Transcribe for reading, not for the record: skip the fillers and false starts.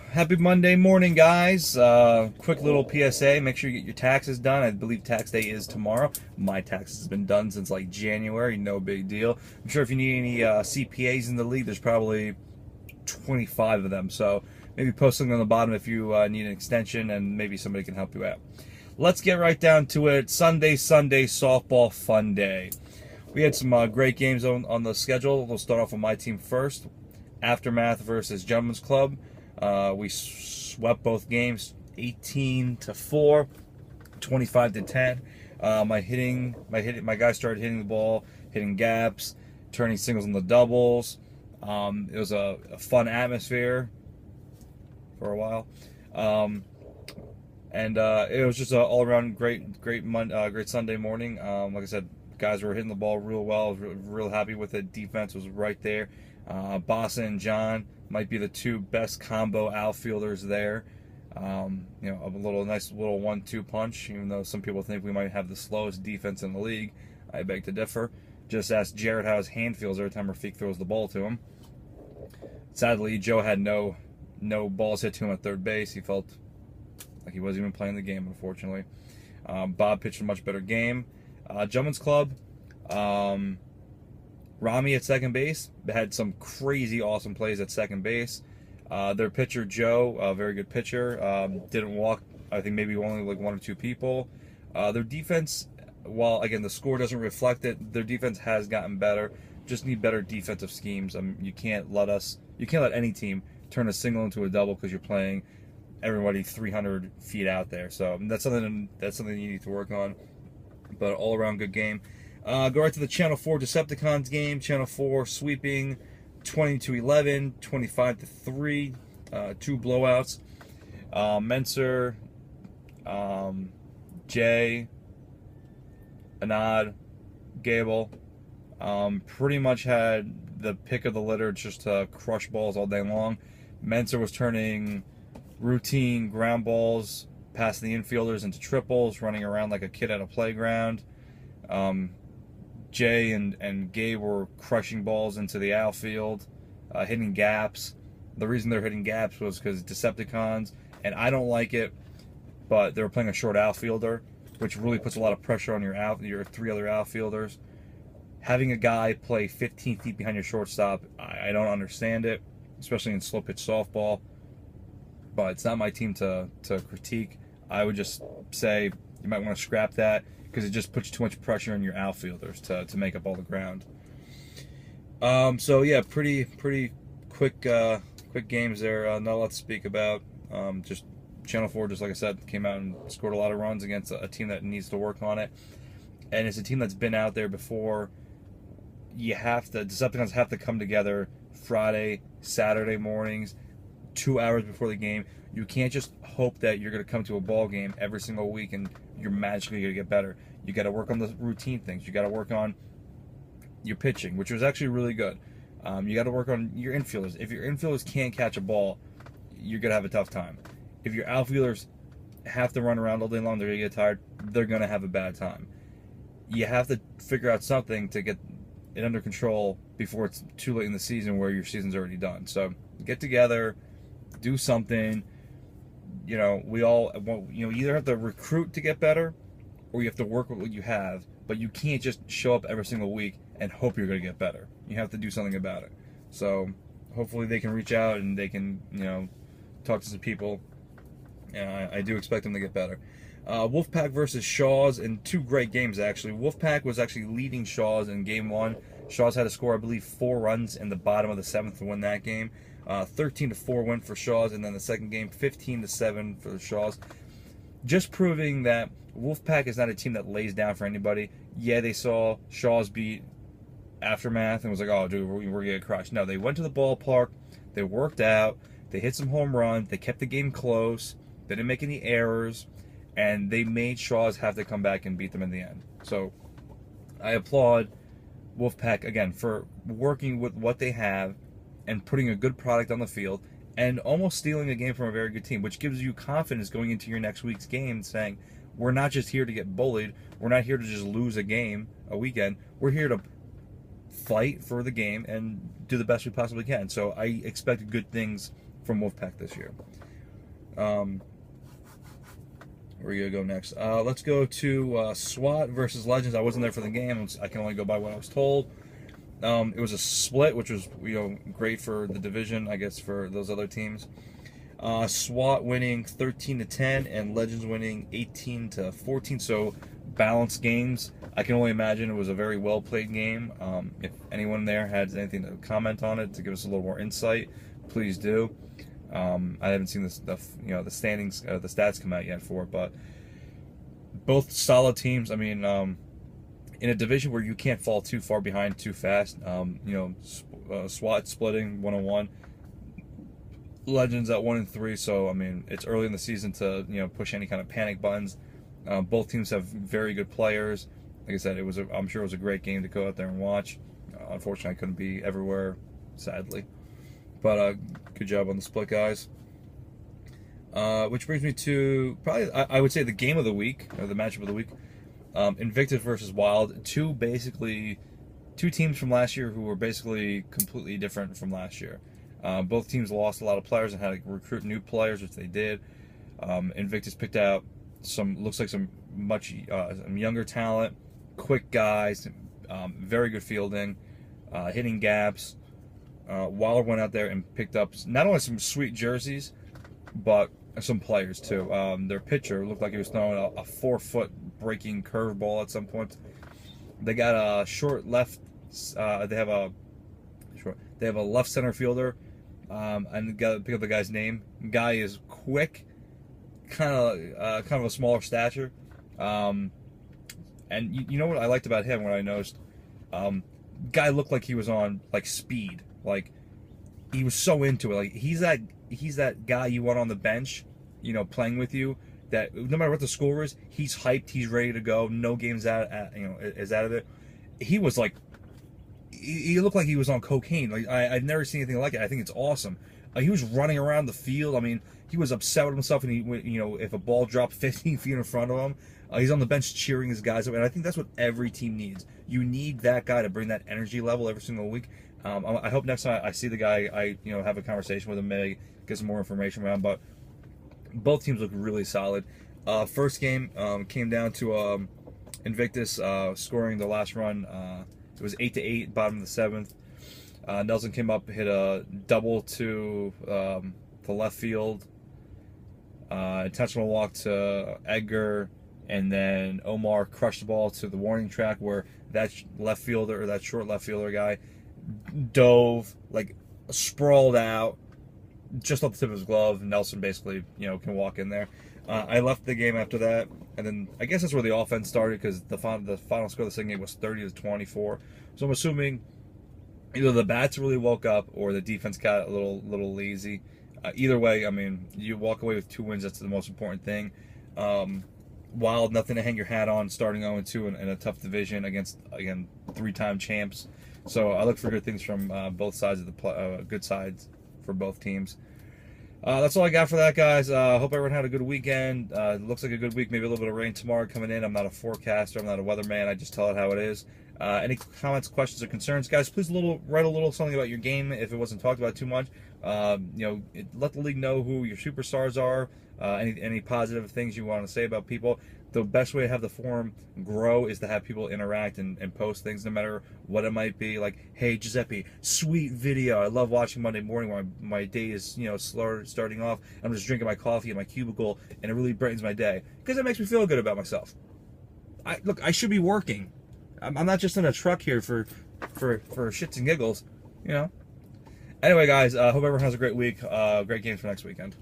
Happy Monday morning, guys. Quick little PSA. Make sure you get your taxes done. I believe tax day is tomorrow. My taxes has been done since like January. No big deal. I'm sure if you need any CPAs in the league, there's probably 25 of them. So maybe post something on the bottom if you need an extension, and maybe somebody can help you out. Let's get right down to it. Sunday softball fun day. We had some great games on the schedule. We'll start off with my team first. Aftermath versus Gentlemen's Club. We swept both games 18-4, 25-10. My guys started hitting the ball, hitting gaps, turning singles into doubles. It was a fun atmosphere for a while. And it was just an all-around great Sunday morning. Like I said, guys were hitting the ball real well. I was real happy with it. Defense was right there. Bossa and John might be the two best combo outfielders there. A nice little 1-2 punch. Even though some people think we might have the slowest defense in the league, I beg to differ. Just ask Jared how his hand feels every time Rafiq throws the ball to him. Sadly, Joe had no balls hit to him at third base. He felt like he wasn't even playing the game, unfortunately. Bob pitched a much better game. Gentlemen's Club, Rami at second base had some crazy awesome plays at second base. Their pitcher, Joe, a very good pitcher, didn't walk, I think maybe only like one or two people. Their defense, while again the score doesn't reflect it, their defense has gotten better. Just need better defensive schemes. You can't let any team turn a single into a double because you're playing everybody 300 feet out there. So that's something you need to work on. But all around good game. Go right to the Channel 4 Decepticons game. Channel 4 sweeping 20-11, 25-3, two blowouts. Menser, Jay, Anad, Gable, pretty much had the pick of the litter just to crush balls all day long. Menser was turning routine ground balls past the infielders into triples, running around like a kid at a playground. Jay and Gabe were crushing balls into the outfield, hitting gaps. The reason they're hitting gaps was because Decepticons, and I don't like it, but they were playing a short outfielder, which really puts a lot of pressure on your three other outfielders. Having a guy play 15 feet behind your shortstop, I don't understand it, especially in slow pitch softball. But it's not my team to critique. I would just say you might want to scrap that because it just puts too much pressure on your outfielders to make up all the ground. So yeah, pretty quick games there. Not a lot to speak about. Just Channel 4, just like I said, came out and scored a lot of runs against a team that needs to work on it, and it's a team that's been out there before. Decepticons have to come together Friday, Saturday mornings, 2 hours before the game. You can't just hope that you're going to come to a ball game every single week and you're magically going to get better. You got to work on the routine things. You got to work on your pitching, which was actually really good. You got to work on your infielders. If your infielders can't catch a ball, you're going to have a tough time. If your outfielders have to run around all day long, they're going to get tired, they're going to have a bad time. You have to figure out something to get it under control before it's too late in the season where your season's already done. So get together, do something. We all you either have to recruit to get better or you have to work with what you have, but you can't just show up every single week and hope you're going to get better. You have to do something about it. So hopefully they can reach out and they can talk to some people. I do expect them to get better. Wolfpack versus Shaws in two great games, actually. Wolfpack was actually leading Shaws in game one. Shaws had to score, I believe, 4 runs in the bottom of the 7th to win that game. 13-4 win for Shaws, and then the second game, 15-7 for the Shaws. Just proving that Wolfpack is not a team that lays down for anybody. Yeah, they saw Shaws beat Aftermath and was like, oh, dude, we're going to get crushed. No, they went to the ballpark, they worked out, they hit some home runs, they kept the game close, they didn't make any errors, and they made Shaws have to come back and beat them in the end. So I applaud Wolfpack, again, for working with what they have and putting a good product on the field and almost stealing a game from a very good team, which gives you confidence going into your next week's game, saying, we're not just here to get bullied. We're not here to just lose a weekend. We're here to fight for the game and do the best we possibly can. So I expect good things from Wolfpack this year. Where are you gonna go next? Let's go to SWAT versus Legends. I wasn't there for the game. I can only go by what I was told. It was a split, which was great for the division, I guess, for those other teams. SWAT winning 13-10 and Legends winning 18-14. So balanced games. I can only imagine it was a very well played game. If anyone there has anything to comment on it to give us a little more insight, please do. I haven't seen the standings, the stats come out yet for it, but both solid teams. I mean, in a division where you can't fall too far behind too fast, SWAT splitting 1-1, Legends at 1-3. So I mean, it's early in the season to push any kind of panic buttons. Both teams have very good players. Like I said, I'm sure it was a great game to go out there and watch. Unfortunately, I couldn't be everywhere, sadly. But good job on the split, guys. Which brings me to probably, I would say, the game of the week, or the matchup of the week. Invictus versus Wild. Two teams from last year who were basically completely different from last year. Both teams lost a lot of players and had to recruit new players, which they did. Invictus picked out some younger talent, quick guys, very good fielding, hitting gaps. Wild went out there and picked up not only some sweet jerseys, but some players too. Their pitcher looked like he was throwing a 4-foot breaking curveball at some point. They got a short left. They have a left center fielder. And got to pick up the guy's name. Guy is quick, kind of a smaller stature. And you know what I liked about him? What I noticed, guy looked like he was on like speed. Like he was so into it. Like he's that guy you want on the bench, playing with you. That no matter what the score is, he's hyped. He's ready to go. No game's is out of it. He was like, he looked like he was on cocaine. Like I've never seen anything like it. I think it's awesome. He was running around the field. I mean, he was upset with himself, and if a ball dropped 15 feet in front of him, he's on the bench cheering his guys up. And I think that's what every team needs. You need that guy to bring that energy level every single week. I hope next time I see the guy, I have a conversation with him, maybe get some more information around. But both teams look really solid. First game came down to Invictus scoring the last run. It was 8-8, bottom of the 7th. Nelson came up, hit a double to the left field, intentional walk to Edgar, and then Omar crushed the ball to the warning track where that left fielder, or that short left fielder guy, dove, like sprawled out just off the tip of his glove. Nelson basically, can walk in there. I left the game after that, and then I guess that's where the offense started, because the final score of the second game was 30-24. So I'm assuming either the bats really woke up or the defense got a little lazy. Either way, I mean, you walk away with 2 wins. That's the most important thing. Wild, nothing to hang your hat on, starting 0-2 in a tough division against, again, 3-time champs. So I look for good things from both sides of the good sides for both teams. That's all I got for that, guys. Hope everyone had a good weekend. It looks like a good week. Maybe a little bit of rain tomorrow coming in. I'm not a forecaster. I'm not a weatherman. I just tell it how it is. Any comments, questions, or concerns, guys? Please write a little something about your game if it wasn't talked about too much. Let the league know who your superstars are. Any positive things you want to say about people. The best way to have the forum grow is to have people interact and post things, no matter what it might be. Like, hey, Giuseppe, sweet video. I love watching Monday morning when my day is starting off. I'm just drinking my coffee in my cubicle, and it really brightens my day because it makes me feel good about myself. I should be working. I'm not just in a truck here for shits and giggles, Anyway, guys, hope everyone has a great week. Great games for next weekend.